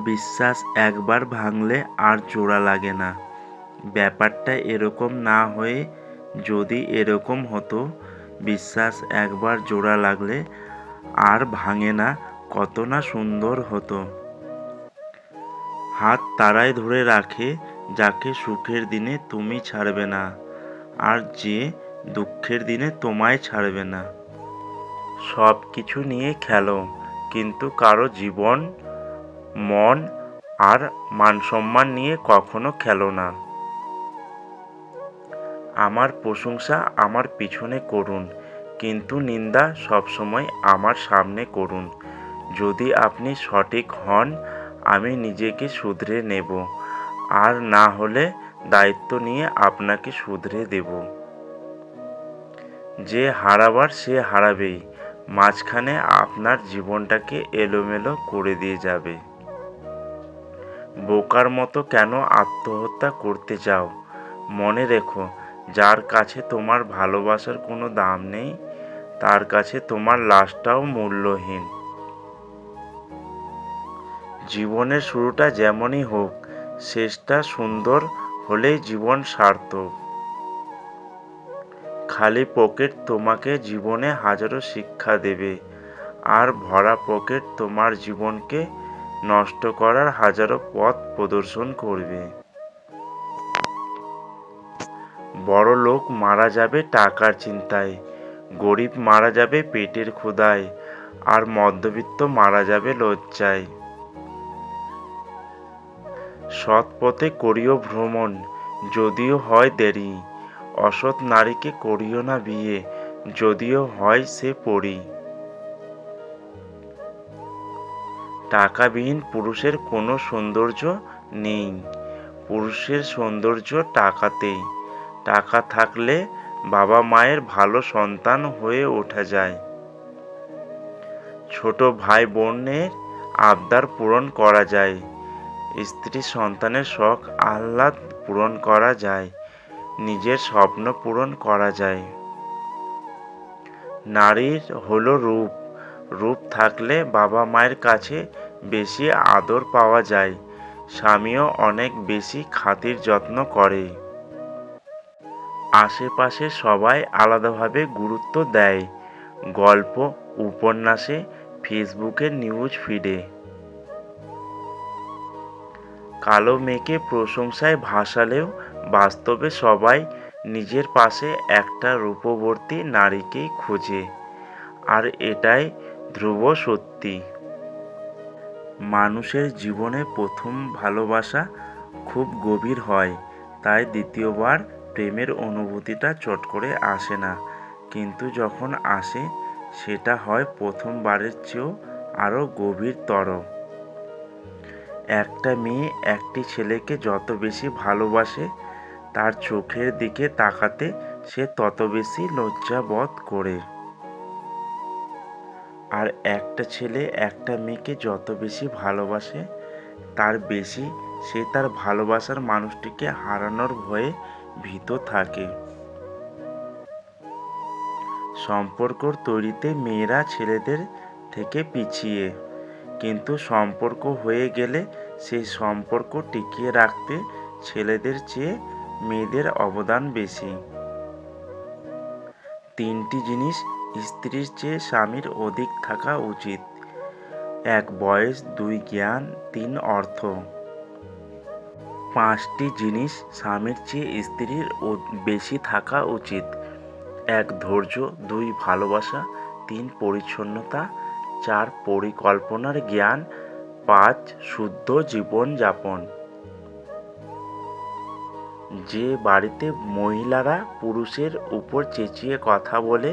বিশ্বাস একবার ভাঙলে আর জোড়া লাগে না। ব্যাপারটা এরকম না হয়ে যদি এরকম হতো, বিশ্বাস একবার জোড়া লাগলে আর ভাঙে না, কত না সুন্দর হতো। হাত তারাই ধরে রাখে যাকে সুখের দিনে তুমি ছাড়বে না, আর যে দুঃখের দিনে তোমায় ছাড়বে না। সব কিছু নিয়ে খেলো, কিন্তু কারো জীবন, মন আর মানসম্মান নিয়ে কখনো খেলো না। আমার প্রশংসা আমার পিছনে করুন, কিন্তু নিন্দা সবসময় আমার সামনে করুন। যদি আপনি সঠিক হন, আমি নিজেকে শুধরে নেব, আর না হলে দায়িত্ব নিয়ে আপনাকে শুধরে দেব। যে হারাবার সে হারাবেই, মাঝখানে আপনার জীবনটাকে এলোমেলো করে দিয়ে যাবে। বোকার মতো কেন আত্মহত্যা করতে চাও? মনে রেখো, যার কাছে তোমার ভালোবাসার কোনো দাম নেই, তার কাছে তোমার লাশটাও মূল্যহীন। জীবনের শুরুটা যেমনই হোক, শেষটা সুন্দর হলেই জীবন সার্থক। খালি পকেট তোমাকে জীবনে হাজারো শিক্ষা দেবে, আর ভরা পকেট তোমার জীবনকে নষ্ট করার হাজারো পথ প্রদর্শন করবে। বড় লোক মারা যাবে টাকার চিন্তায়, গরিব মারা যাবে পেটের ক্ষুধায়, আর মধ্যবিত্ত মারা যাবে লজ্জায়। সৎ পথে করিও ভ্রমণ, যদিও হয় দেরি। অসৎ নারীকে করিও না বিয়ে, যদিও হয় সে পরী। টাকাবিহীন পুরুষের কোনো সৌন্দর্য নেই, পুরুষের সৌন্দর্য টাকাতেই। টাকা থাকলে বাবা মায়ের ভালো সন্তান হয়ে ওঠা যায়। ছোট ভাই বোনের আবদার পূরণ করা যায়, স্ত্রী সন্তানের শখ আহ্লাদ পূরণ করা যায়, নিজের স্বপ্ন পূরণ করা যায়। নারীর হলো রূপ, রূপ থাকলে বাবা মায়ের কাছে বেশি আদর পাওয়া যায়, স্বামীও অনেক বেশি খাতির যত্ন করে। আশেপাশে সবাই আলাদাভাবে গুরুত্ব দেয়, গল্প, উপন্যাসে, ফেসবুকের নিউজ ফিডে। কালো মেয়েকে প্রশংসায় ভাসালেও বাস্তবে সবাই নিজের পাশে একটা রূপবতী নারীকেই খোঁজে, আর এটাই ধ্রুব সত্যি। মানুষের জীবনে প্রথম ভালোবাসা খুব গভীর হয়, তাই দ্বিতীয়বার প্রেমের অনুভূতিটা চট করে আসে না, কিন্তু যখন আসে সেটা হয় প্রথমবারের চেয়েও আরও গভীরতর। একটা মেয়ে একটি ছেলেকে যত বেশি ভালোবাসে, তার চোখের দিকে তাকাতে সে তত বেশি লজ্জা বোধ করে। আর একটা ছেলে একটা মেয়েকে যত বেশি ভালোবাসে, তার বেশি সে তার ভালোবাসার মানুষটিকে হারানোর ভয়ে ভীত থাকে। সম্পর্ক তৈরিতে মেয়েরা ছেলেদের থেকে পিছিয়ে, কিন্তু সম্পর্ক হয়ে গেলে সেই সম্পর্ক টিকিয়ে রাখতে ছেলেদের চেয়ে মেয়েদের অবদান বেশি। তিনটি জিনিস স্ত্রীর চেয়ে স্বামীর অধিক থাকা উচিত: 1 বয়স, 2 জ্ঞান, 3 অর্থ। 5টি জিনিস স্বামীর চেয়ে স্ত্রীর বেশি থাকা উচিত: 1 ধৈর্য, 2 ভালোবাসা, 3 পরিচ্ছন্নতা, 4 পরিকল্পনার জ্ঞান, 5 শুদ্ধ জীবনযাপন। যে বাড়িতে মহিলারা পুরুষের উপর চেঁচিয়ে কথা বলে,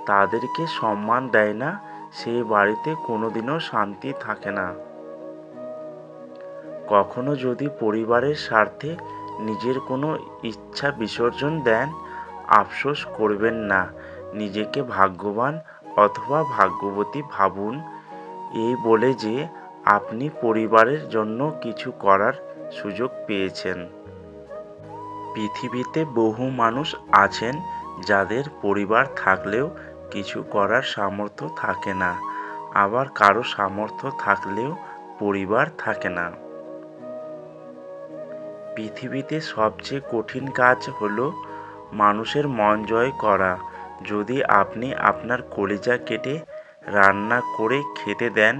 তাদেরকে সম্মান দেয় না, সেই বাড়িতে কোনোদিনও শান্তি থাকে না। কখনো যদি পরিবারের স্বার্থে নিজের কোনো ইচ্ছা বিসর্জন দেন, আফসোস করবেন না, নিজেকে ভাগ্যবান অথবা ভাগ্যবতী ভাবুন, এই বলে যে আপনি পরিবারের জন্য কিছু করার সুযোগ পেয়েছেন। পৃথিবীতে বহু মানুষ আছেন যাদের পরিবার থাকলেও কিছু করার সামর্থ্য থাকে না, আবার কারো সামর্থ্য থাকলেও পরিবার থাকে না। পৃথিবীতে সবচেয়ে কঠিন কাজ হলো মানুষের মন জয় করা। যদি আপনি আপনার কলিজা কেটে রান্না করে খেতে দেন,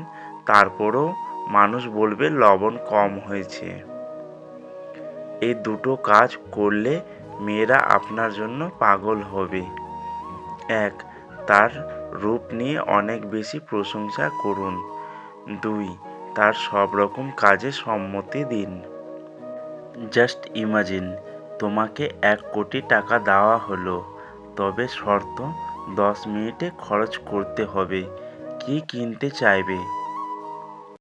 তারপরও মানুষ বলবে লবণ কম হয়েছে। এই দুটো কাজ করলে মেয়েরা আপনার জন্য পাগল হবে। 1. তার রূপ নিয়ে অনেক বেশি প্রশংসা করুন। 2. তার সব রকম কাজে সম্মতি দিন। জাস্ট ইমাজিন, তোমাকে 1 কোটি টাকা দেওয়া হলো, তবে শর্ত 10 মিনিটে খরচ করতে হবে। কি কিনতে চাইবে?